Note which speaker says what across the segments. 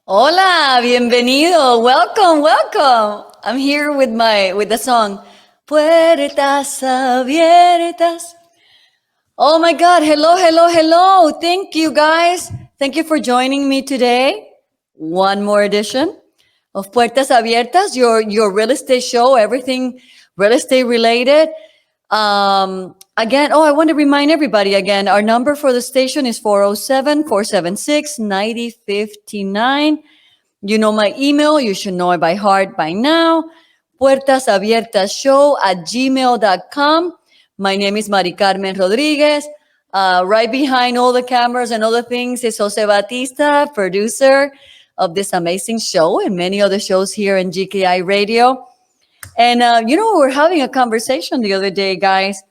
Speaker 1: Hola, bienvenido. Welcome, welcome. I'm here with the song Puertas Abiertas. Oh my God, hello, hello, hello. Thank you guys. Thank you for joining me today. One more edition of Puertas Abiertas, your real estate show, everything real estate related. Again, I want to remind everybody again, our number for the station is 407-476-9059. You know my email. You should know it by heart by now. puertasabiertasshow@gmail.com. My name is Maricarmen Rodriguez. Right behind all the cameras and all the things is Jose Batista, producer of this amazing show and many other shows here in GKI Radio. And, we're having a conversation the other day, guys,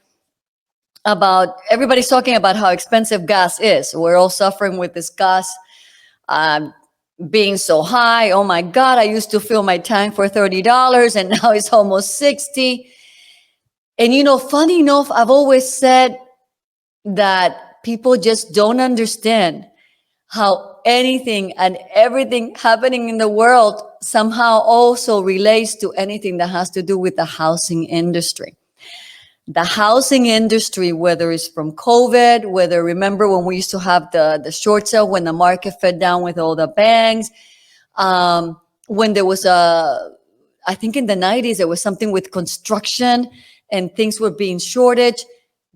Speaker 1: about everybody's talking about how expensive gas is. We're all suffering with this gas being so high. Oh my God, I used to fill my tank for $30 and now it's almost 60. And, funny enough, I've always said that people just don't understand how anything and everything happening in the world somehow also relates to anything that has to do with the housing industry. The housing industry, whether it's from COVID, remember when we used to have the short sale, when the market fell down with all the banks, when there was I think in the 90s, there was something with construction and things were being shortage.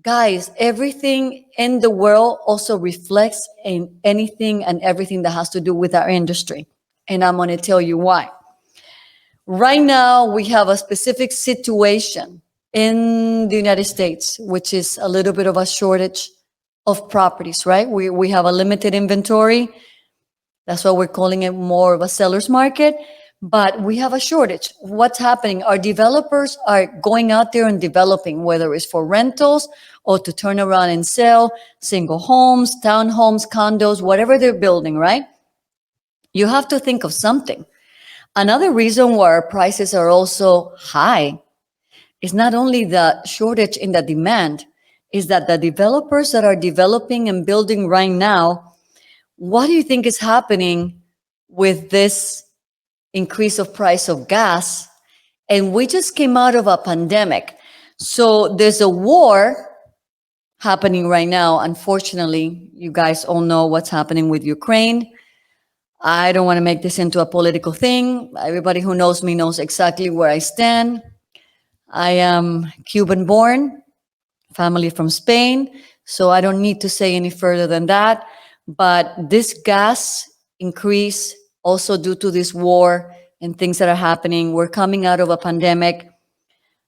Speaker 1: Guys, everything in the world also reflects in anything and everything that has to do with our industry. And I'm going to tell you why. Right now, we have a specific situation in the United States, which is a little bit of a shortage of properties, right? We have a limited inventory. That's why we're calling it more of a seller's market. But we have a shortage. What's happening? Our developers are going out there and developing, whether it's for rentals or to turn around and sell single homes, townhomes, condos, whatever they're building, right? You have to think of something. Another reason why our prices are also high is not only the shortage in the demand, is that the developers that are developing and building right now, what do you think is happening with this increase of price of gas? And we just came out of a pandemic. So there's a war happening right now. Unfortunately, you guys all know what's happening with Ukraine. I don't want to make this into a political thing. Everybody who knows me knows exactly where I stand. I am Cuban born, family from Spain, so I don't need to say any further than that. But this gas increase also due to this war and things that are happening, we're coming out of a pandemic.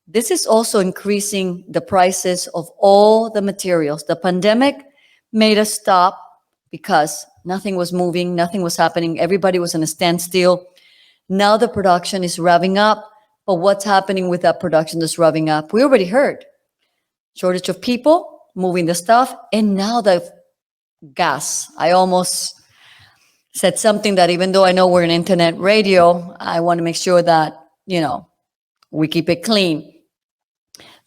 Speaker 1: This is also increasing the prices of all the materials. The pandemic made us stop because nothing was moving, nothing was happening. Everybody was in a standstill. Now the production is revving up. But what's happening with that production that's revving up? We already heard. Shortage of people, moving the stuff, and now the gas. I almost said something that even though I know we're an internet radio, I want to make sure that, we keep it clean.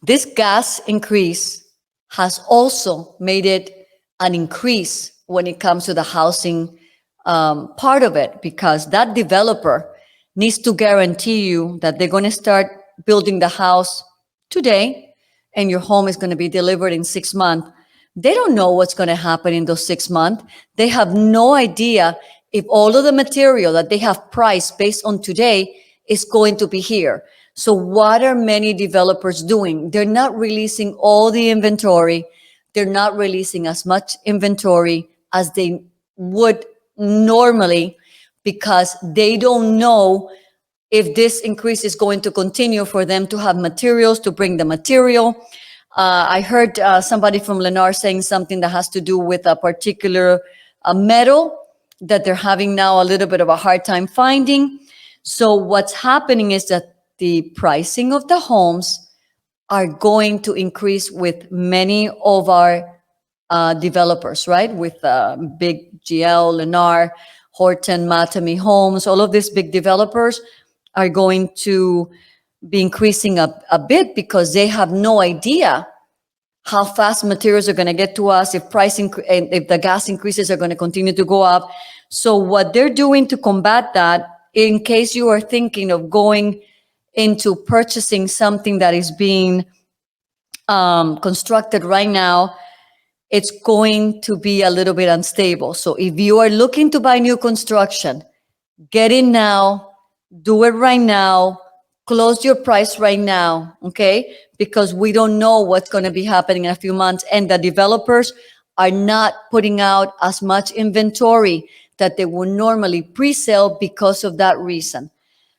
Speaker 1: This gas increase has also made it an increase when it comes to the housing part of it, because that developer needs to guarantee you that they're going to start building the house today and your home is going to be delivered in 6 months. They don't know what's going to happen in those 6 months. They have no idea if all of the material that they have priced based on today is going to be here. So what are many developers doing? They're not releasing all the inventory. They're not releasing as much inventory as they would normally, because they don't know if this increase is going to continue for them to have materials, to bring the material. I heard somebody from Lennar saying something that has to do with a particular metal that they're having now a little bit of a hard time finding. So what's happening is that the pricing of the homes are going to increase with many of our developers, right? With big GL, Lennar, Horton, Matami Homes, all of these big developers are going to be increasing a bit because they have no idea how fast materials are going to get to us, if if the gas increases are going to continue to go up. So what they're doing to combat that, in case you are thinking of going into purchasing something that is being constructed right now, it's going to be a little bit unstable. So if you are looking to buy new construction, get in now, do it right now, close your price right now, okay? Because we don't know what's going to be happening in a few months, and the developers are not putting out as much inventory that they would normally pre-sale because of that reason.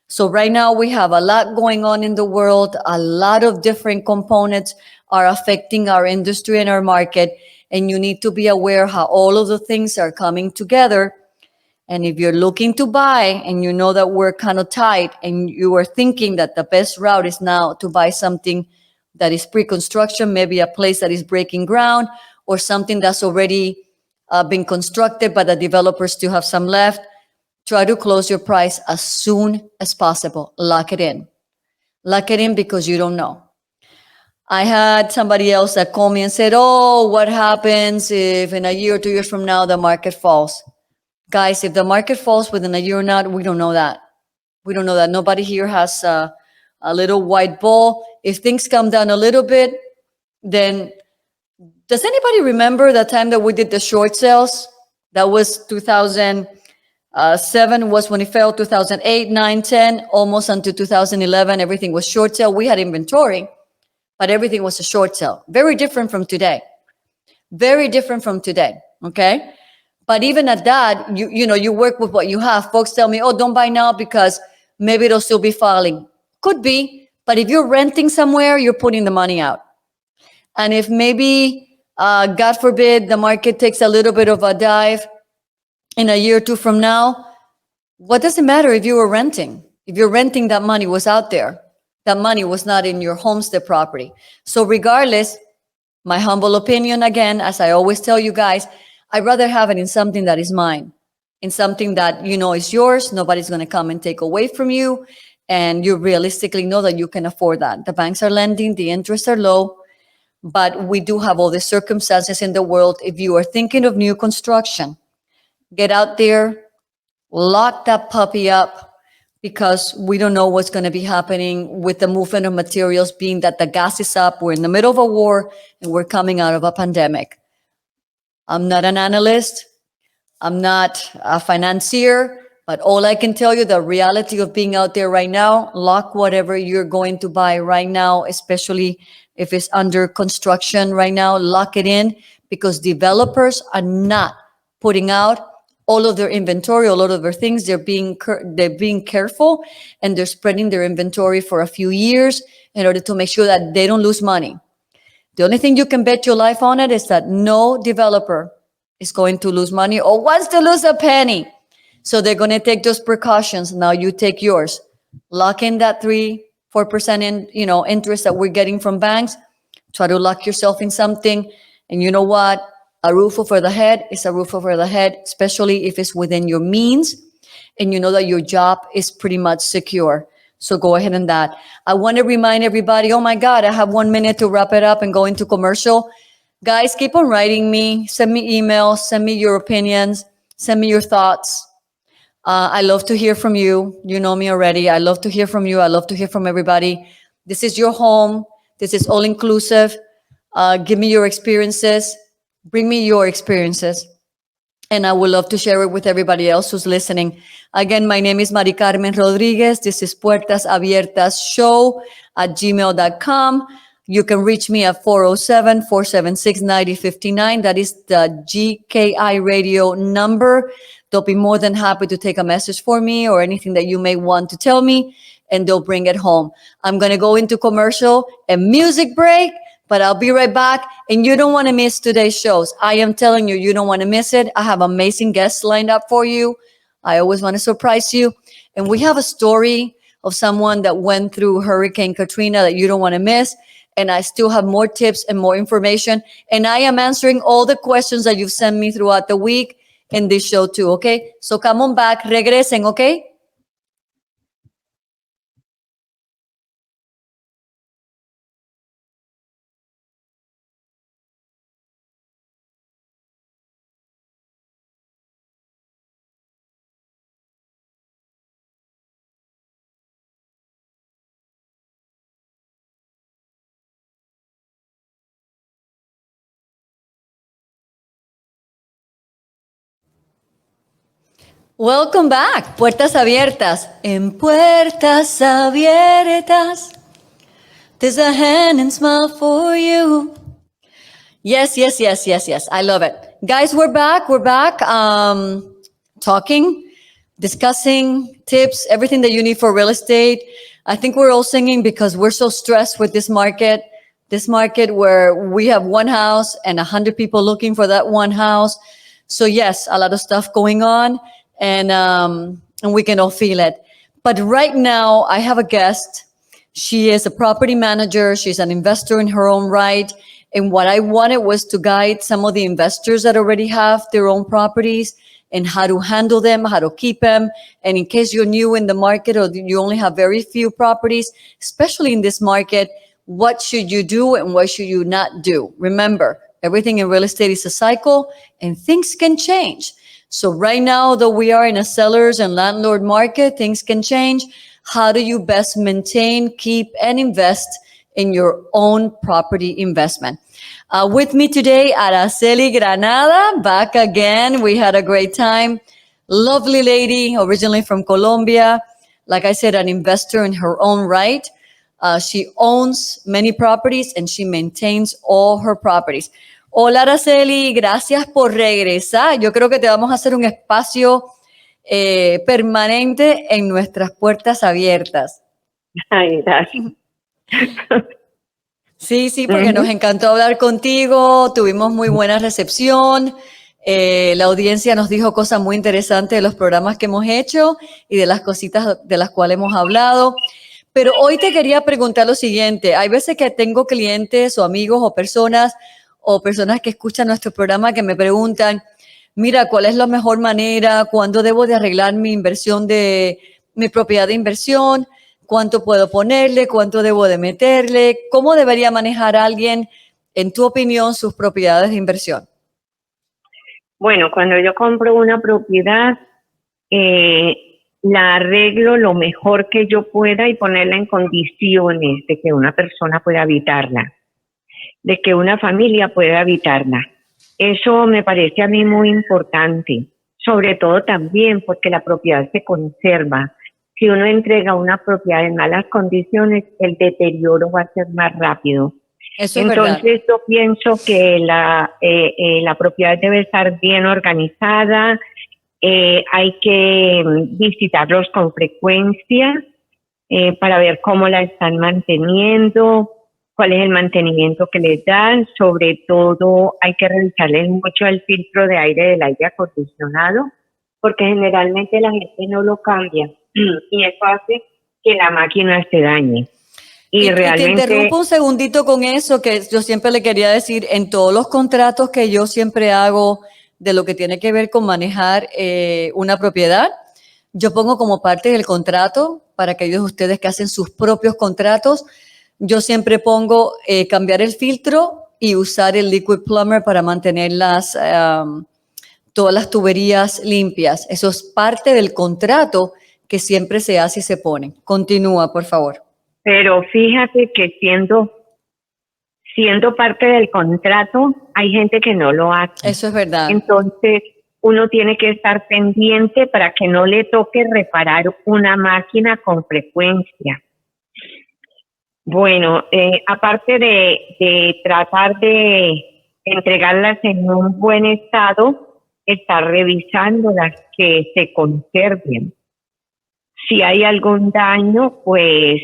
Speaker 1: So right now we have a lot going on in the world. A lot of different components are affecting our industry and our market, and you need to be aware how all of the things are coming together. And if you're looking to buy and you know that we're kind of tight and you are thinking that the best route is now to buy something that is pre-construction, maybe a place that is breaking ground or something that's already been constructed, but the developers still have some left, try to close your price as soon as possible. Lock it in. Lock it in because you don't know. I had somebody else that called me and said, oh, what happens if in a year or 2 years from now the market falls? Guys, if the market falls within a year or not, we don't know that. We don't know that. Nobody here has a little white ball. If things come down a little bit, then does anybody remember the time that we did the short sales? That was 2007 was when it fell, 2008, 9, 10, almost until 2011. Everything was short sale. We had inventory, but everything was a short sale. Very different from today. Very different from today, okay? But even at that, you work with what you have. Folks tell me, oh, don't buy now because maybe it'll still be falling. Could be, but if you're renting somewhere, you're putting the money out. And if maybe, God forbid, the market takes a little bit of a dive in a year or two from now, what does it matter if you were renting? If you're renting, that money was out there. That money was not in your homestead property. So regardless, my humble opinion, again, as I always tell you guys, I'd rather have it in something that is mine, in something that you know is yours. Nobody's going to come and take away from you. And you realistically know that you can afford that. The banks are lending, the interests are low, but we do have all the circumstances in the world. If you are thinking of new construction, get out there, lock that puppy up, because we don't know what's going to be happening with the movement of materials, being that the gas is up, we're in the middle of a war, and we're coming out of a pandemic. I'm not an analyst. I'm not a financier, but all I can tell you, the reality of being out there right now, lock whatever you're going to buy right now, especially if it's under construction right now, lock it in, because developers are not putting out all of their inventory, all of their things. They're being careful, and they're spreading their inventory for a few years in order to make sure that they don't lose money. The only thing you can bet your life on it is that no developer is going to lose money or wants to lose a penny. So they're going to take those precautions. Now you take yours. Lock in that 3-4% interest that we're getting from banks. Try to lock yourself in something. And you know what? A roof over the head is a roof over the head, especially if it's within your means and you know that your job is pretty much secure. So go ahead and that. I want to remind everybody, oh my God, I have 1 minute to wrap it up and go into commercial. Guys, keep on writing me. Send me emails. Send me your opinions. Send me your thoughts. I love to hear from you. You know me already. I love to hear from you. I love to hear from everybody. This is your home. This is all inclusive. Give me your experiences. Bring me your experiences. And I would love to share it with everybody else who's listening. Again, my name is Maricarmen Rodriguez. This is Puertas Abiertas Show at gmail.com. You can reach me at 407-476-9059. That is the GKI Radio number. They'll be more than happy to take a message for me or anything that you may want to tell me, and they'll bring it home. I'm going to go into commercial and music break, but I'll be right back. And you don't want to miss today's shows. I am telling you, you don't want to miss it. I have amazing guests lined up for you. I always want to surprise you. And we have a story of someone that went through Hurricane Katrina that you don't want to miss. And I still have more tips and more information. And I am answering all the questions that you've sent me throughout the week in this show too, okay? So come on back, regresen, okay? Welcome back. Puertas abiertas. En Puertas Abiertas, there's a hand and smile for you. Yes. I love it. Guys, we're back. Talking, discussing tips, everything that you need for real estate. I think we're all singing because we're so stressed with this market where we have one house and 100 people looking for that one house. So yes, a lot of stuff going on, and we can all feel it. But right now I have a guest. She is a property manager. She's an investor in her own right. And what I wanted was to guide some of the investors that already have their own properties and how to handle them, how to keep them. And in case you're new in the market or you only have very few properties, especially in this market, what should you do and what should you not do? Remember, everything in real estate is a cycle and things can change. So right now, though we are in a seller's and landlord market, things can change. How do you best maintain, keep, and invest in your own property investment? With me today, Aracely Granada, back again. We had a great time. Lovely lady, originally from Colombia. Like I said, an investor in her own right. She owns many properties and she maintains all her properties. Hola, Aracely, gracias por regresar. Yo creo que te vamos a hacer un espacio permanente en nuestras puertas abiertas.
Speaker 2: Ay, gracias.
Speaker 1: Sí, porque nos encantó hablar contigo, tuvimos muy buena recepción, la audiencia nos dijo cosas muy interesantes de los programas que hemos hecho y de las cositas de las cuales hemos hablado. Pero hoy te quería preguntar lo siguiente, hay veces que tengo clientes o amigos o personas que escuchan nuestro programa que me preguntan, mira, ¿cuál es la mejor manera? ¿Cuándo debo de arreglar mi inversión de mi propiedad de inversión? ¿Cuánto puedo ponerle? ¿Cuánto debo de meterle? ¿Cómo debería manejar alguien, en tu opinión, sus propiedades de inversión?
Speaker 2: Bueno, cuando yo compro una propiedad, la arreglo lo mejor que yo pueda y ponerla en condiciones de que una persona pueda habitarla, de que una familia pueda habitarla. Eso me parece a mí muy importante, sobre todo también porque la propiedad se conserva. Si uno entrega una propiedad en malas condiciones, el deterioro va a ser más rápido.
Speaker 1: Eso es
Speaker 2: Entonces,
Speaker 1: verdad.
Speaker 2: yo pienso que la propiedad debe estar bien organizada, hay que visitarlos con frecuencia para ver cómo la están manteniendo, cuál es el mantenimiento que les dan. Sobre todo, hay que revisarles mucho el filtro de aire del aire acondicionado, porque generalmente la gente no lo cambia. Y eso hace que la máquina se dañe. Y realmente...
Speaker 1: te interrumpo un segundito con eso, que yo siempre le quería decir, en todos los contratos que yo siempre hago de lo que tiene que ver con manejar una propiedad, yo pongo como parte del contrato, para aquellos de ustedes que hacen sus propios contratos, yo siempre pongo cambiar el filtro y usar el liquid plumber para mantener todas las tuberías limpias. Eso es parte del contrato que siempre se hace y se pone. Continúa, por favor.
Speaker 2: Pero fíjate que siendo parte del contrato, hay gente que no lo hace.
Speaker 1: Eso es verdad.
Speaker 2: Entonces, uno tiene que estar pendiente para que no le toque reparar una máquina con frecuencia. Bueno, aparte de tratar de entregarlas en un buen estado, estar revisándolas que se conserven. Si hay algún daño, pues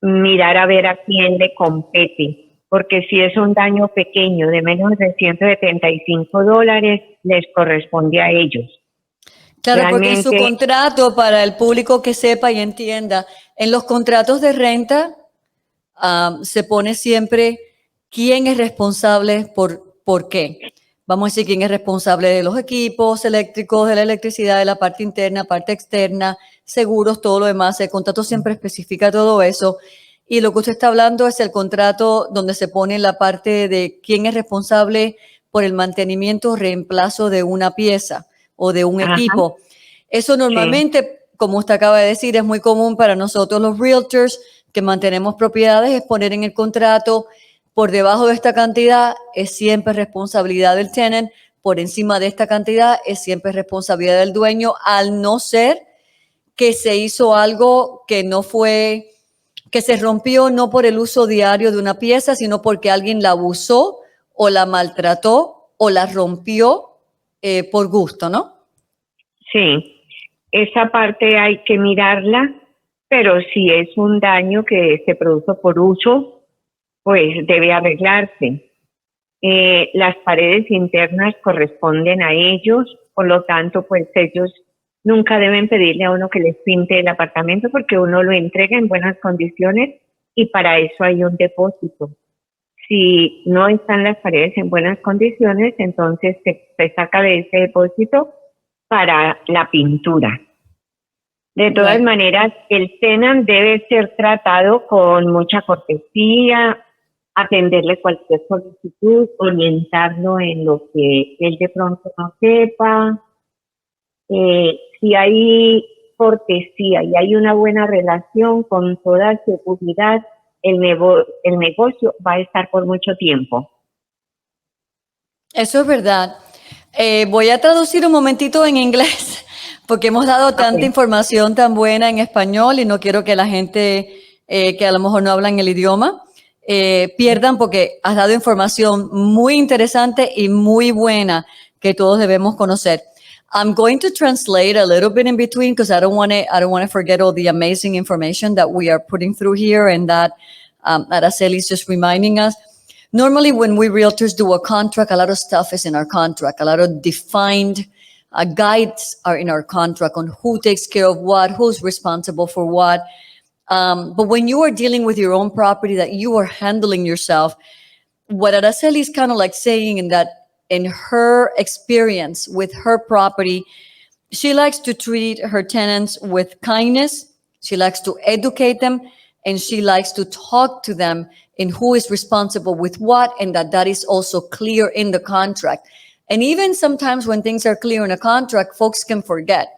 Speaker 2: mirar a ver a quién le compete, porque si es un daño pequeño de menos de $175, les corresponde a ellos.
Speaker 1: Claro,
Speaker 2: Realmente,
Speaker 1: porque en su contrato, para el público que sepa y entienda, en los contratos de renta se pone siempre quién es responsable por qué. Vamos a decir quién es responsable de los equipos eléctricos, de la electricidad, de la parte interna, parte externa, seguros, todo lo demás. El contrato siempre especifica todo eso. Y lo que usted está hablando es el contrato donde se pone la parte de quién es responsable por el mantenimiento o reemplazo de una pieza o de un equipo. Eso normalmente, como usted acaba de decir, es muy común para nosotros los realtors que mantenemos propiedades, es poner en el contrato por debajo de esta cantidad es siempre responsabilidad del tenant por encima de esta cantidad es siempre responsabilidad del dueño, al no ser que se hizo algo que no fue, que se rompió no por el uso diario de una pieza, sino porque alguien la abusó o la maltrató o la rompió por gusto, ¿no?
Speaker 2: Sí, esa parte hay que mirarla, pero si es un daño que se produjo por uso, pues debe arreglarse. Las paredes internas corresponden a ellos, por lo tanto, pues ellos nunca deben pedirle a uno que les pinte el apartamento porque uno lo entrega en buenas condiciones y para eso hay un depósito. Si no están las paredes en buenas condiciones, entonces se saca de ese depósito para la pintura. De todas maneras, el tenant debe ser tratado con mucha cortesía, atenderle cualquier solicitud, orientarlo en lo que él de pronto no sepa. Si hay cortesía y hay una buena relación, con toda seguridad, el negocio va a estar por mucho tiempo.
Speaker 1: Eso es verdad. Voy a traducir un momentito en inglés, porque hemos dado tanta información tan buena en español y no quiero que la gente que a lo mejor no hablan el idioma pierdan, porque has dado información muy interesante y muy buena que todos debemos conocer. I'm going to translate a little bit in between because I don't want to forget all the amazing information that we are putting through here and that Aracely is just reminding us. Normally, when we realtors do a contract, a lot of stuff is in our contract. A lot of defined guides are in our contract on who takes care of what, who's responsible for what. But when you are dealing with your own property that you are handling yourself, what Aracely is kind of like saying in that in her experience with her property, she likes to treat her tenants with kindness. She likes to educate them, and she likes to talk to them in who is responsible with what, and that is also clear in the contract. And even sometimes when things are clear in a contract, folks can forget.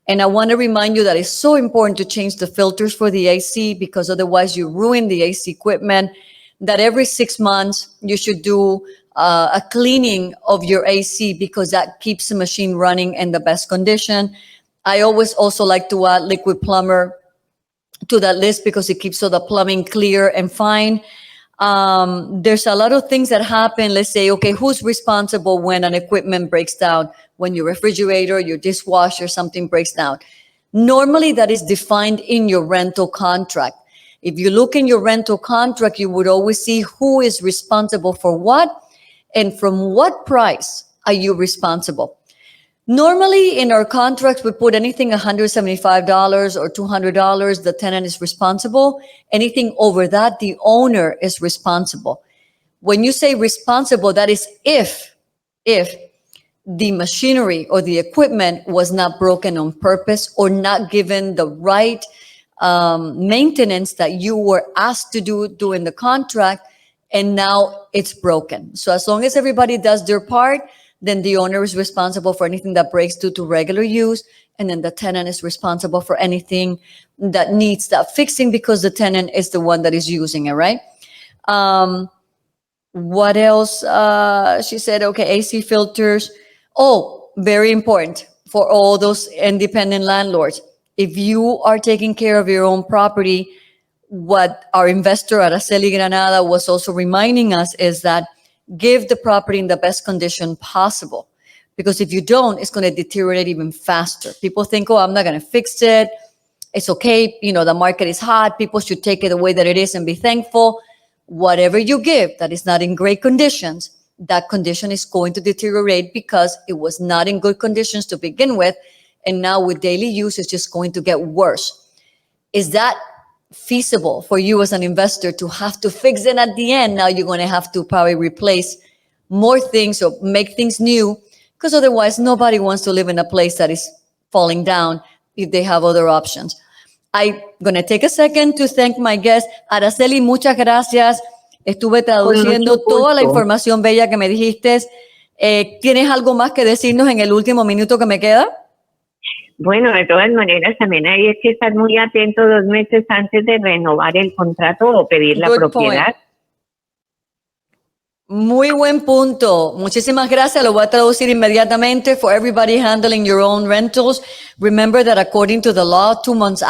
Speaker 1: And I want to remind you that it's so important to change the filters for the AC, because otherwise you ruin the AC equipment. That every 6 months you should do a cleaning of your AC, because that keeps the machine running in the best condition. I always also like to add liquid plumber to that list because it keeps all the plumbing clear and fine. There's a lot of things that happen. Let's say, okay, who's responsible when an equipment breaks down? When your refrigerator, your dishwasher, something breaks down. Normally that is defined in your rental contract. If you look in your rental contract, you would always see who is responsible for what and from what price are you responsible. Normally in our contracts, we put anything $175 or $200, the tenant is responsible. Anything over that, the owner is responsible. When you say responsible, that is if the machinery or the equipment was not broken on purpose or not given the right maintenance that you were asked to do during the contract, and now it's broken. So as long as everybody does their part, then the owner is responsible for anything that breaks due to regular use, and then the tenant is responsible for anything that needs that fixing because the tenant is the one that is using it, right? What else? She said, okay, AC filters. Oh, very important for all those independent landlords. If you are taking care of your own property, what our investor Aracely Granada was also reminding us is that give the property in the best condition possible. Because if you don't, it's going to deteriorate even faster. People think, oh, I'm not going to fix it. It's okay. You know, the market is hot. People should take it the way that it is and be thankful. Whatever you give that is not in great conditions, that condition is going to deteriorate because it was not in good conditions to begin with. And now with daily use, it's just going to get worse. Is that feasible for you as an investor to have to fix it at the end? Now you're going to have to probably replace more things or make things new, because otherwise nobody wants to live in a place that is falling down if they have other options. I'm going to take a second to thank my guest. Aracely, muchas gracias. Estuve traduciendo toda la información bella que me dijiste. ¿Tienes algo más que decirnos en el último minuto que me queda?
Speaker 2: Bueno, de todas maneras, también hay que estar muy atento 2 meses antes de renovar el contrato o pedir la propiedad.
Speaker 1: Muy buen punto. Muchísimas gracias. Lo voy a traducir inmediatamente. For everybody handling your own rentals, remember that according to the law, 2 months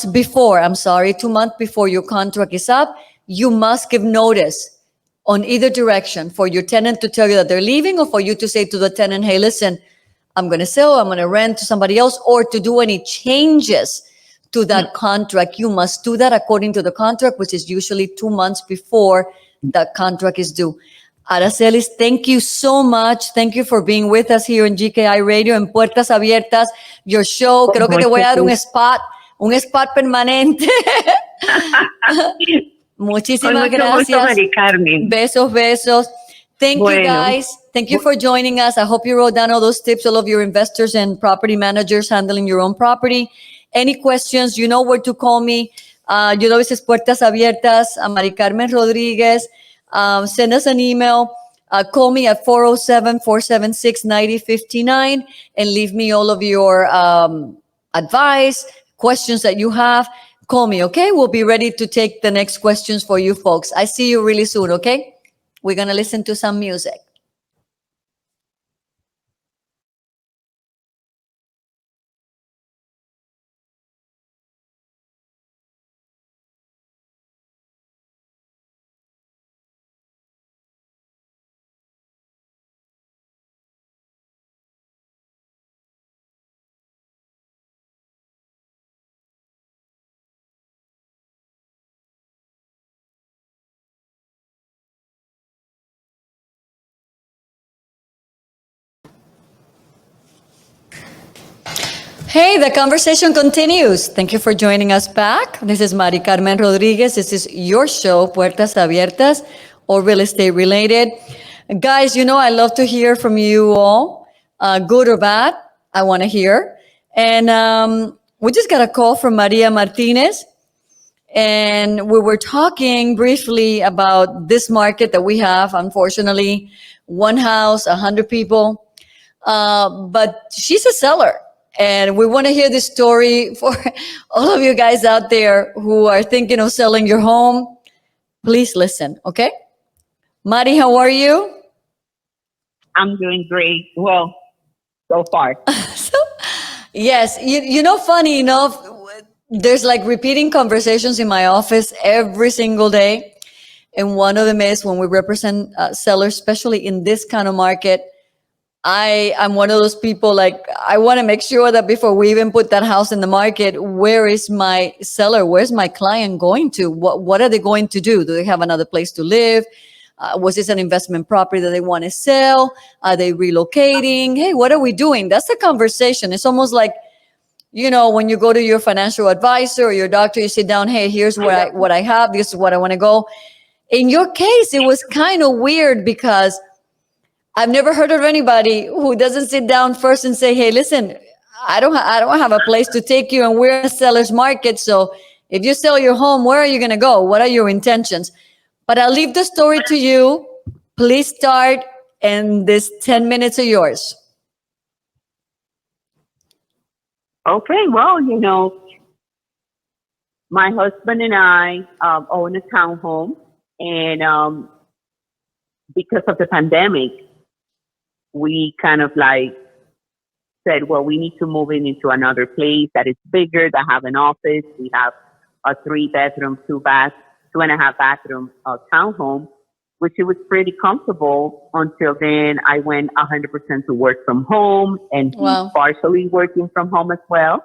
Speaker 1: before your contract is up, you must give notice on either direction for your tenant to tell you that they're leaving or for you to say to the tenant, hey, listen, I'm going to sell, I'm going to rent to somebody else, or to do any changes to that contract. You must do that according to the contract, which is usually 2 months before that contract is due. Aracely, thank you so much. Thank you for being with us here in GKI Radio en Puertas Abiertas, your show. Creo que te voy a dar un spot permanente. Muchísimas gracias.
Speaker 2: Maricarmen.
Speaker 1: Besos. Thank you, guys. Thank you for joining us. I hope you wrote down all those tips, all of your investors and property managers handling your own property. Any questions, you know where to call me. You know, this is Puertas Abiertas, Maricarmen Rodriguez. Send us an email. Call me at 407-476-9059 and leave me all of your advice, questions that you have. Call me, okay? We'll be ready to take the next questions for you folks. I see you really soon, okay? We're going to listen to some music. Hey, the conversation continues. Thank you for joining us back. This is Maricarmen Rodriguez. This is your show, Puertas Abiertas, or real estate related. Guys, you know, I love to hear from you all, good or bad. I want to hear. And we just got a call from Maria Martinez. And we were talking briefly about this market that we have. Unfortunately, one house, 100 people. But she's a seller. And we want to hear this story for all of you guys out there who are thinking of selling your home. Please listen, okay? Mari, how are you?
Speaker 3: I'm doing great. Well, so far.
Speaker 1: Yes, you know, funny enough, there's like repeating conversations in my office every single day. And one of them is when we represent sellers, especially in this kind of market, I'm one of those people, like, I want to make sure that before we even put that house in the market, where is my seller? Where's my client going to? What are they going to do? Do they have another place to live? Was this an investment property that they want to sell? Are they relocating? Hey, what are we doing? That's the conversation. It's almost like, you know, when you go to your financial advisor or your doctor, you sit down, hey, here's what I have. This is what I want to go. In your case, it was kind of weird because I've never heard of anybody who doesn't sit down first and say, hey, listen, I don't have a place to take you, and we're in a seller's market. So if you sell your home, where are you going to go? What are your intentions? But I'll leave the story to you. Please start, and this 10 minutes are yours.
Speaker 3: Okay, well, you know, my husband and I own a townhome, and because of the pandemic, we kind of like said, well, we need to move into another place that is bigger, that have an office. We have a 3-bedroom, 2.5 bathroom townhome, which it was pretty comfortable until then I went 100% to work from home, and he's partially working from home as well.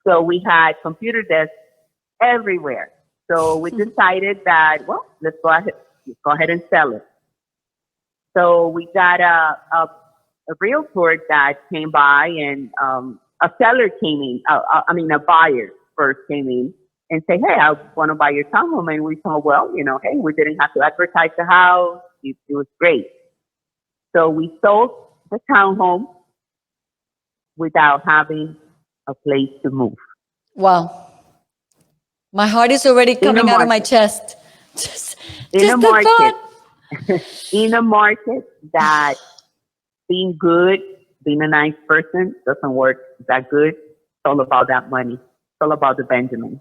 Speaker 3: So we had computer desks everywhere. So we decided that, well, let's go ahead and sell it. So we got a realtor that came by, and a seller came in. A buyer first came in and said, hey, I want to buy your townhome. And we thought, well, you know, hey, we didn't have to advertise the house. It was great. So we sold the townhome without having a place to move.
Speaker 1: Wow. My heart is already coming out of my chest. Just the thought.
Speaker 3: In a market that being good, being a nice person doesn't work that good. It's all about that money. It's all about the Benjamin.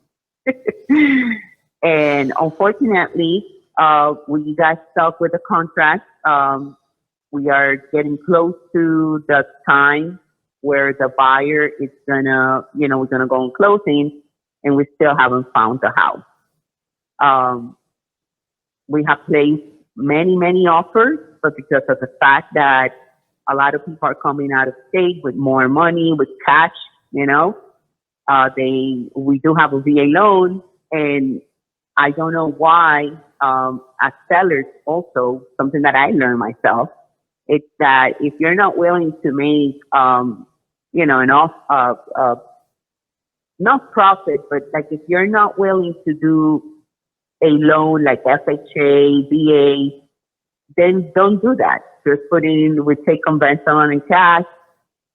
Speaker 3: And unfortunately, we got stuck with the contract. We are getting close to the time where the buyer is gonna, we're gonna go on closing, and we still haven't found the house. We have placed many offers, but because of the fact that a lot of people are coming out of state with more money, with cash, we do have a VA loan, and I don't know why, as sellers also, something that I learned myself, it's that if you're not willing to make, not profit, but like if you're not willing to do a loan like FHA, VA, then don't do that. Just we take conventional and cash,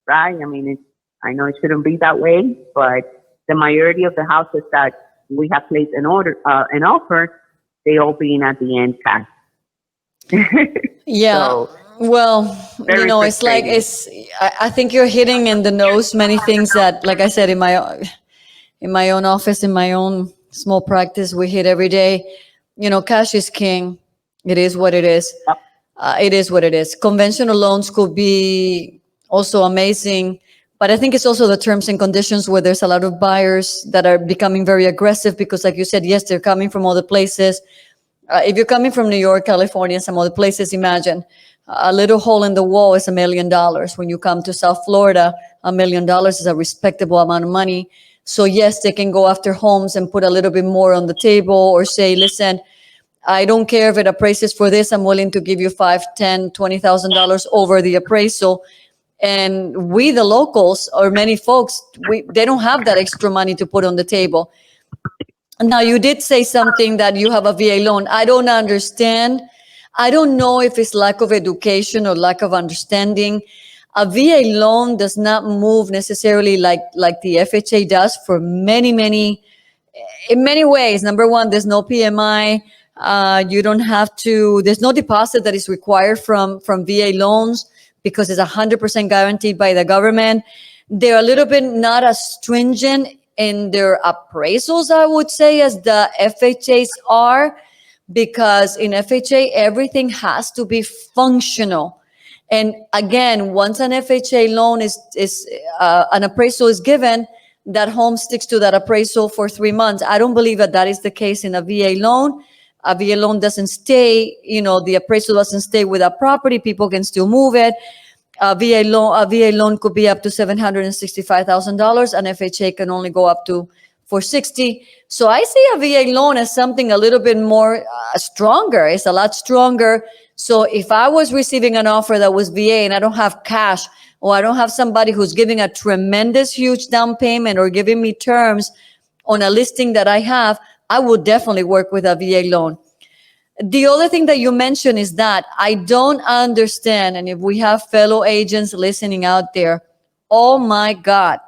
Speaker 3: right? I mean, I know it shouldn't be that way, but the majority of the houses that we have placed an offer, they all being at the end cash.
Speaker 1: Yeah.
Speaker 3: So,
Speaker 1: well, it's like, I think you're hitting in the nose many things that, like I said, in my own office, in my own small practice, we hit every day. Cash is king. It is what it is. It is what it is. Conventional loans could be also amazing, but I think it's also the terms and conditions where there's a lot of buyers that are becoming very aggressive because, like you said, yes, they're coming from other places. If you're coming from New York, California, some other places, imagine a little hole in the wall is $1 million. When you come to South Florida, $1 million is a respectable amount of money. So yes, they can go after homes and put a little bit more on the table, or say, listen, I don't care if it appraises for this. I'm willing to give you $5,000, $10,000, $20,000 over the appraisal. And we, the locals, or many folks, they don't have that extra money to put on the table. Now, you did say something that you have a VA loan. I don't understand. I don't know if it's lack of education or lack of understanding. A VA loan does not move necessarily like the FHA does for in many ways. Number one, there's no PMI. You don't have to, there's no deposit that is required from VA loans because it's 100% guaranteed by the government. They're a little bit not as stringent in their appraisals, I would say, as the FHAs are, because in FHA, everything has to be functional. And again, once an FHA loan is an appraisal is given, that home sticks to that appraisal for 3 months. I don't believe that is the case in a VA loan. A VA loan doesn't stay, the appraisal doesn't stay with a property. People can still move it. A VA loan could be up to $765,000. An FHA can only go up to $460,000. So I see a VA loan as something a little bit more stronger. It's a lot stronger. So if I was receiving an offer that was VA and I don't have cash, or I don't have somebody who's giving a tremendous, huge down payment or giving me terms on a listing that I have, I would definitely work with a VA loan. The other thing that you mentioned is that I don't understand, and if we have fellow agents listening out there, oh my God,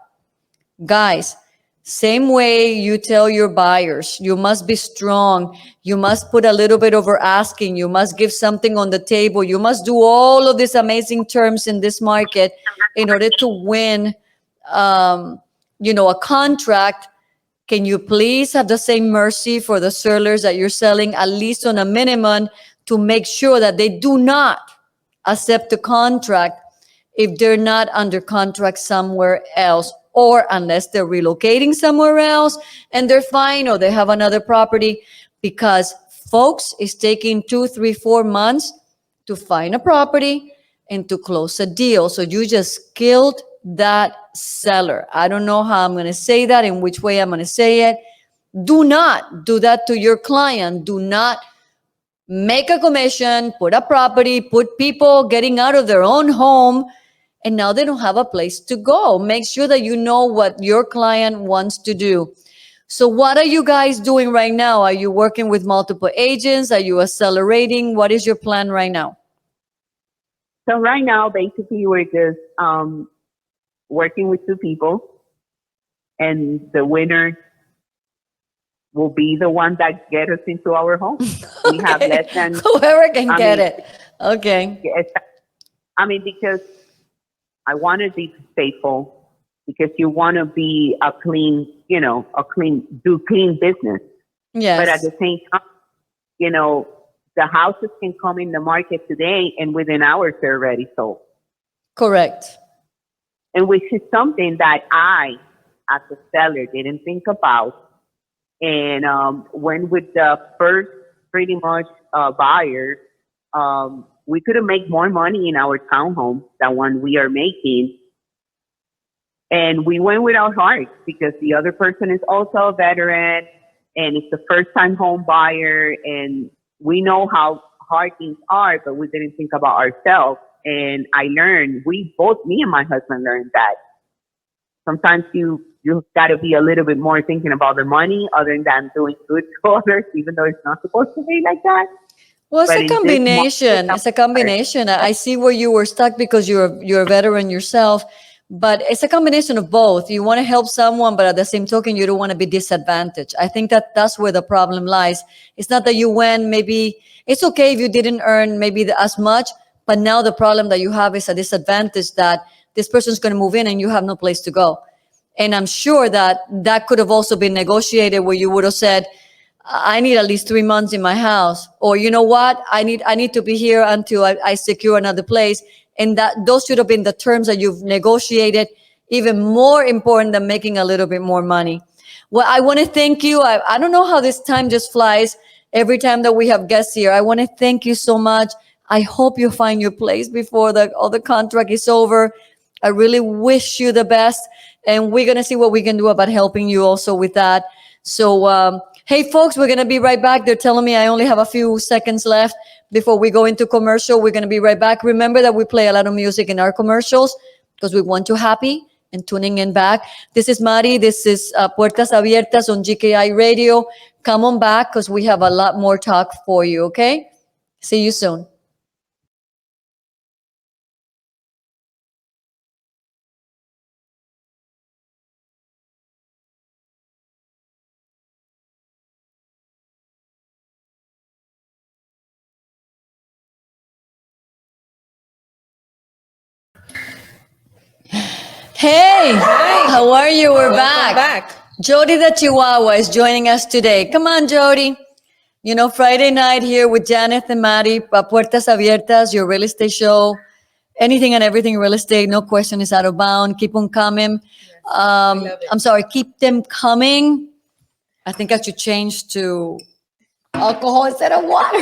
Speaker 1: guys, same way you tell your buyers, you must be strong, you must put a little bit over asking, you must give something on the table, you must do all of these amazing terms in this market in order to win, a contract. Can you please have the same mercy for the sellers that you're selling, at least on a minimum, to make sure that they do not accept the contract if they're not under contract somewhere else, or unless they're relocating somewhere else and they're fine, or they have another property, because folks, it's taking 2, 3, 4 months to find a property and to close a deal. So you just killed that seller. I don't know how I'm going to say that, in which way I'm going to say it. Do not do that to your client. Do not make a commission, put a property, put people getting out of their own home, and now they don't have a place to go. Make sure that you know what your client wants to do. So what are you guys doing right now? Are you working with multiple agents? Are you accelerating? What is your plan right now?
Speaker 3: So right now, basically, we're just working with 2 people, and the winner will be the one that get us into our home.
Speaker 1: Okay.
Speaker 3: We have less than
Speaker 1: whoever can get it. Okay.
Speaker 3: Because I want to be faithful, because you want to be do clean business.
Speaker 1: Yes.
Speaker 3: But at the same time, the houses can come in the market today and within hours they're already sold.
Speaker 1: Correct.
Speaker 3: And which is something that I, as a seller, didn't think about. And when with the first pretty much buyer, we could have made more money in our townhome than what we are making. And we went with our hearts because the other person is also a veteran and it's the first time home buyer. And we know how hard things are, but we didn't think about ourselves. And I learned, me and my husband learned that sometimes you got to be a little bit more thinking about the money other than doing good to others, even though it's not supposed to be like that.
Speaker 1: Well, it's a combination. It's a combination. I see where you were stuck because you're a veteran yourself, but it's a combination of both. You want to help someone, but at the same token, you don't want to be disadvantaged. I think that's where the problem lies. It's not that you win. Maybe it's okay if you didn't earn maybe as much, but now the problem that you have is a disadvantage that this person's going to move in and you have no place to go. And I'm sure that could have also been negotiated where you would have said, I need at least 3 months in my house, or you know what, I need to be here until I secure another place. And those should have been the terms that you've negotiated, even more important than making a little bit more money. Well, I want to thank you. I don't know how this time just flies every time that we have guests here. I want to thank you so much. I hope you find your place before all the contract is over. I really wish you the best. And we're going to see what we can do about helping you also with that. So, hey, folks, we're going to be right back. They're telling me I only have a few seconds left before we go into commercial. We're going to be right back. Remember that we play a lot of music in our commercials because we want you happy and tuning in back. This is Mari. This is Puertas Abiertas on GKI Radio. Come on back because we have a lot more talk for you, okay? See you soon. Hey,
Speaker 4: hi.
Speaker 1: How are you? We're
Speaker 4: Welcome
Speaker 1: back. Jody the Chihuahua is joining us today. Come on, Jody. You know, Friday night here with Janet and Mari, Puertas Abiertas, your real estate show. Anything and everything real estate, no question is out of bound. Keep on coming. I'm sorry, keep them coming. I think I should change to alcohol instead of water.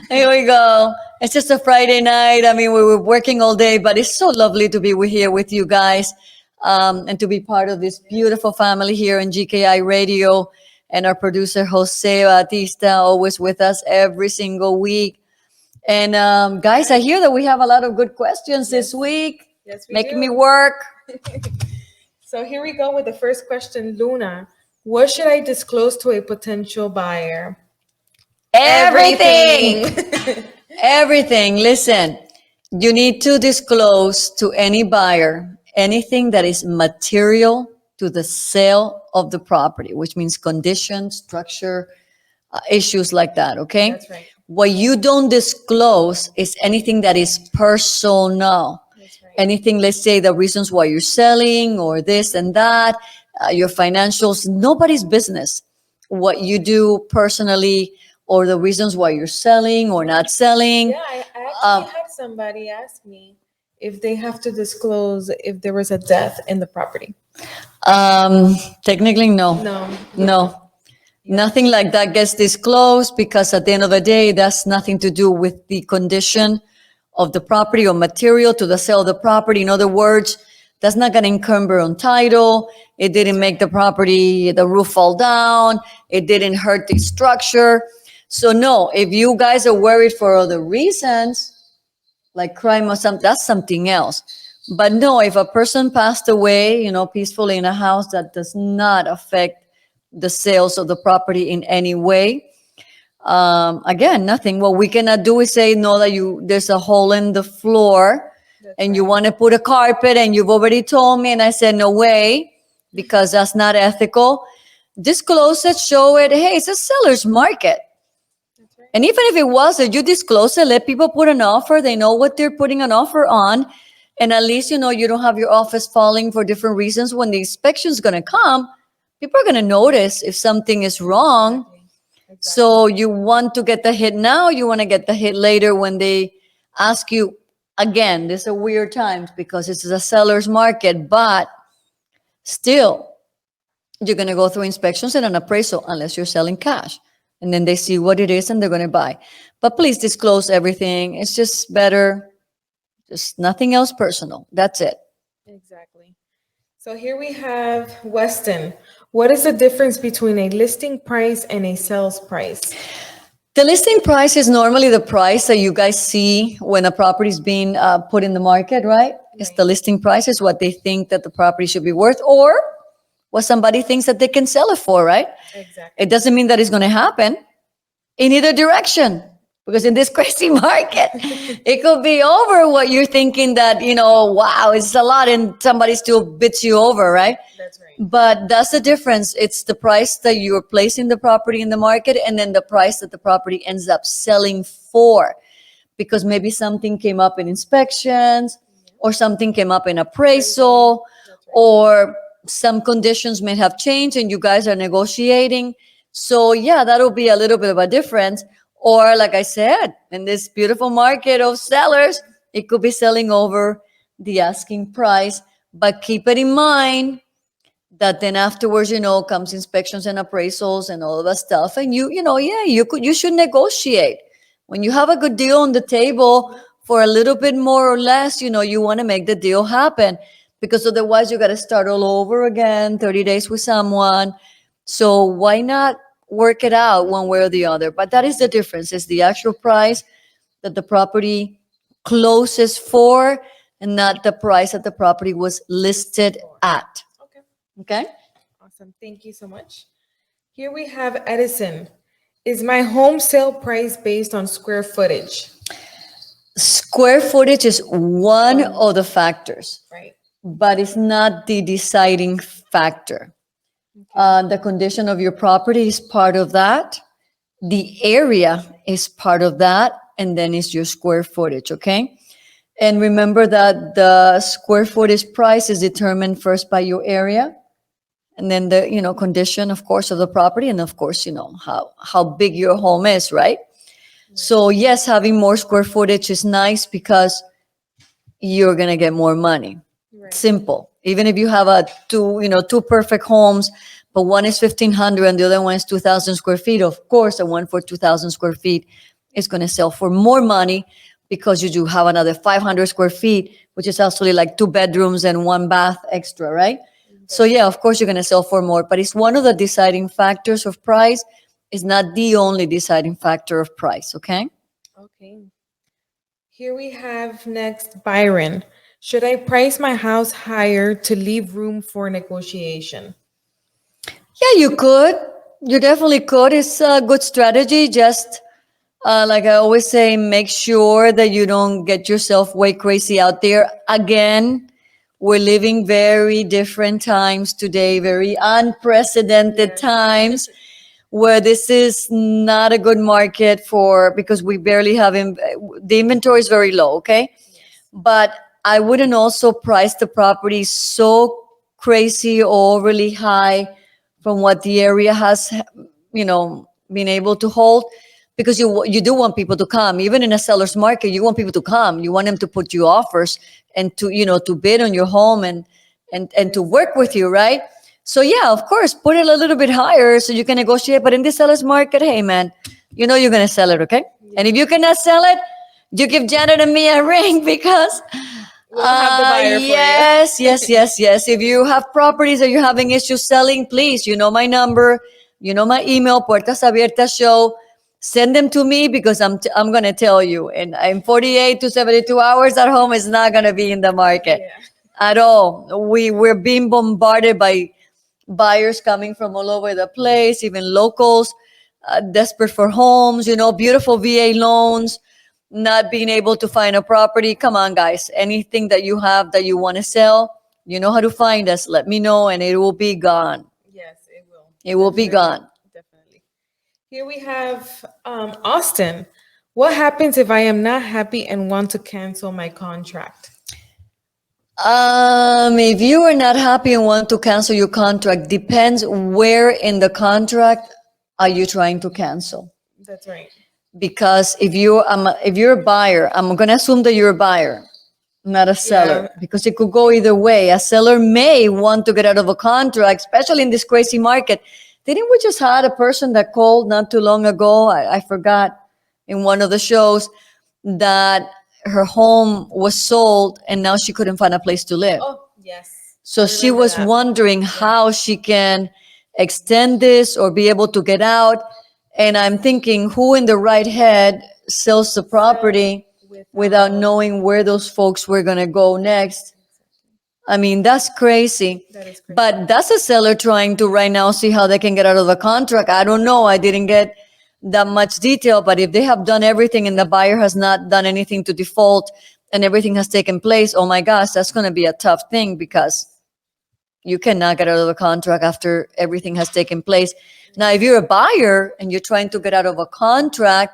Speaker 1: Here we go. It's just a Friday night. I mean, we were working all day, but it's so lovely to be here with you guys and to be part of this beautiful family here in GKI Radio. And our producer, Jose Batista, always with us every single week. And guys, I hear that we have a lot of good questions this week.
Speaker 4: Yes, we
Speaker 1: making
Speaker 4: do.
Speaker 1: me work.
Speaker 4: So here we go with the first question, Luna. What should I disclose to a potential buyer?
Speaker 1: Everything. Everything. Listen, you need to disclose to any buyer anything that is material to the sale of the property, which means condition, structure, issues like that, okay?
Speaker 4: That's right.
Speaker 1: What you don't disclose is anything that is personal.
Speaker 4: That's right.
Speaker 1: Anything, let's say the reasons why you're selling or this and that, your financials, nobody's business. What you do personally or the reasons why you're selling or not selling.
Speaker 4: Yeah, I actually had somebody ask me if they have to disclose if there was a death in the property.
Speaker 1: Technically, no. No. Nothing like that gets disclosed because at the end of the day, that's nothing to do with the condition of the property or material to the sale of the property. In other words, that's not going to encumber on title. It didn't make the property, the roof fall down. It didn't hurt the structure. So no, if you guys are worried for other reasons, like crime or something, that's something else. But no, if a person passed away, you know, peacefully in a house, that does not affect the sales of the property in any way. Again, nothing. What we cannot do is say, no, that there's a hole in the floor and you want to put a carpet and you've already told me. And I said, no way, because that's not ethical. Disclose it, show it. Hey, it's a seller's market. And even if it wasn't, you disclose it, let people put an offer. They know what they're putting an offer on. And at least, you know, you don't have your office falling for different reasons. When the inspection's going to come, people are going to notice if something is wrong. So you want to get the hit now, you want to get the hit later when they ask you again. This is weird times because it's a seller's market, but still you're going to go through inspections and an appraisal unless you're selling cash. And then they see what it is and they're going to buy. But please disclose everything. It's just better. Just nothing else personal. That's it.
Speaker 4: Exactly. So here we have Weston. What is the difference between a listing price and a sales price?
Speaker 1: The listing price is normally the price that you guys see when a property is being put in the market, right? It's the listing price is what they think that the property should be worth or what somebody thinks that they can sell it for, right?
Speaker 4: Exactly.
Speaker 1: It doesn't mean that it's going to happen in either direction because in this crazy market, it could be over what you're thinking that, wow, it's a lot and somebody still bids you over, right?
Speaker 4: That's right.
Speaker 1: But that's the difference. It's the price that you're placing the property in the market and then the price that the property ends up selling for. Because maybe something came up in inspections or something came up in appraisal or some conditions may have changed and you guys are negotiating. So yeah, that'll be a little bit of a difference. Or like I said, in this beautiful market of sellers, it could be selling over the asking price. But keep it in mind that then afterwards, comes inspections and appraisals and all of that stuff. And you should negotiate. When you have a good deal on the table for a little bit more or less, you want to make the deal happen because otherwise you got to start all over again, 30 days with someone. So why not work it out one way or the other? But that is the difference. It's the actual price that the property closes for and not the price that the property was listed at. Okay?
Speaker 4: Awesome. Thank you so much. Here we have Edison. Is my home sale price based on square footage?
Speaker 1: Square footage is one of the factors,
Speaker 4: Right.
Speaker 1: but it's not the deciding factor. The condition of your property is part of that. The area is part of that. And then it's your square footage, okay? And remember that the square footage price is determined first by your area. And then the, condition, of course, of the property. And of course, how big your home is, right? So yes, having more square footage is nice because you're going to get more money.
Speaker 4: Right.
Speaker 1: Simple. Even if you have two perfect homes, but one is 1,500 and the other one is 2,000 square feet. Of course, the one for 2,000 square feet is going to sell for more money because you do have another 500 square feet, which is actually like 2 bedrooms and 1 bath extra, right? So yeah, of course, you're going to sell for more, but it's one of the deciding factors of price. It's not the only deciding factor of price, okay?
Speaker 4: Okay. Here we have next Byron. Should I price my house higher to leave room for negotiation?
Speaker 1: Yeah, you could. You definitely could. It's a good strategy. Just like I always say, make sure that you don't get yourself way crazy out there. Again, we're living very different times today, very unprecedented times where this is not a good market because we barely have, the inventory is very low, okay? But I wouldn't also price the property so crazy or overly high from what the area has, been able to hold, because you do want people to come. Even in a seller's market, you want people to come. You want them to put you offers and to bid on your home and to work with you, right? So yeah, of course, put it a little bit higher so you can negotiate. But in the seller's market, hey man, you're going to sell it, okay? And if you cannot sell it, you give Janet and me a ring because
Speaker 4: we'll have the buyer for you.
Speaker 1: Yes. If you have properties that you're having issues selling, please, my number, my email, Puertas Abiertas Show. Send them to me because I'm going to tell you. And in 48 to 72 hours, that home is not going to be in the market at all. We're being bombarded by buyers coming from all over the place, even locals, desperate for homes, beautiful VA loans, not being able to find a property. Come on, guys. Anything that you have that you want to sell, you know how to find us. Let me know and it will be gone.
Speaker 4: Yes, it will.
Speaker 1: It will be gone.
Speaker 4: Definitely. Here we have Austin. What happens if I am not happy and want to cancel my contract?
Speaker 1: If you are not happy and want to cancel your contract, depends where in the contract are you trying to cancel?
Speaker 4: That's right.
Speaker 1: Because if you're a buyer, I'm going to assume that you're a buyer, not a seller, because it could go either way. A seller may want to get out of a contract, especially in this crazy market. Didn't we just had a person that called not too long ago? I forgot in one of the shows that her home was sold and now she couldn't find a place to live.
Speaker 4: Oh, yes.
Speaker 1: So she was wondering how she can extend this or be able to get out. And I'm thinking, who in the right head sells the property without knowing where those folks were going to go next? I mean, that's crazy.
Speaker 4: That is crazy.
Speaker 1: But that's a seller trying to right now see how they can get out of the contract. I don't know. I didn't get that much detail. But if they have done everything and the buyer has not done anything to default and everything has taken place, oh my gosh, that's going to be a tough thing because you cannot get out of the contract after everything has taken place. Now, if you're a buyer and you're trying to get out of a contract,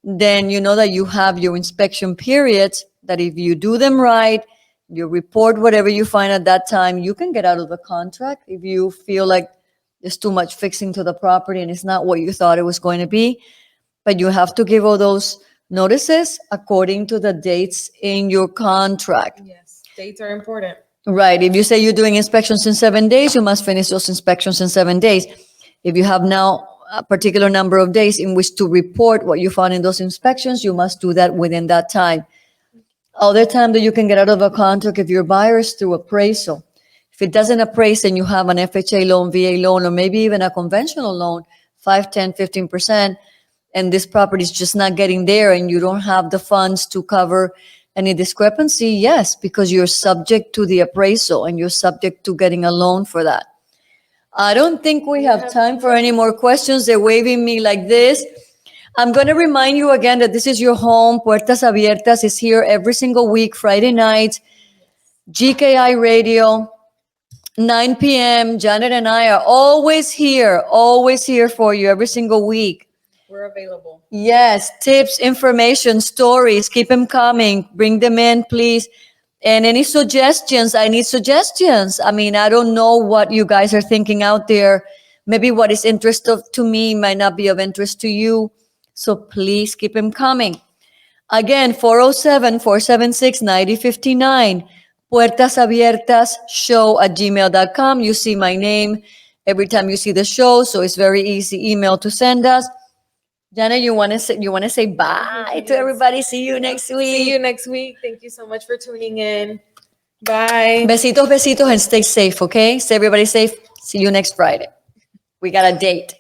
Speaker 1: then you know that you have your inspection periods, that if you do them right, you report whatever you find at that time, you can get out of the contract if you feel like there's too much fixing to the property and it's not what you thought it was going to be. But you have to give all those notices according to the dates in your contract.
Speaker 4: Yes, dates are important.
Speaker 1: Right. If you say you're doing inspections in 7 days, you must finish those inspections in 7 days. If you have now a particular number of days in which to report what you found in those inspections, you must do that within that time. Other time that you can get out of a contract if your buyer is through appraisal. If it doesn't appraise and you have an FHA loan, VA loan, or maybe even a conventional loan, 5, 10, 15%, and this property is just not getting there and you don't have the funds to cover any discrepancy, yes, because you're subject to the appraisal and you're subject to getting a loan for that. I don't think we have time for any more questions. They're waving me like this. I'm going to remind you again that this is your home. Puertas Abiertas is here every single week, Friday night. GKI Radio, 9 p.m. Janet and I are always here for you every single week.
Speaker 4: We're available.
Speaker 1: Yes, tips, information, stories, keep them coming. Bring them in, please. And any suggestions, I need suggestions. I mean, I don't know what you guys are thinking out there. Maybe what is interesting to me might not be of interest to you. So please keep them coming. Again, 407-476-9059. Puertas Abiertas show@gmail.com. You see my name every time you see the show. So it's very easy email to send us. Jana, you want to say bye to everybody? See you next week.
Speaker 4: See you next week. Thank you so much for tuning in. Bye.
Speaker 1: Besitos, besitos, and stay safe, okay? Stay everybody safe. See you next Friday. We got a date.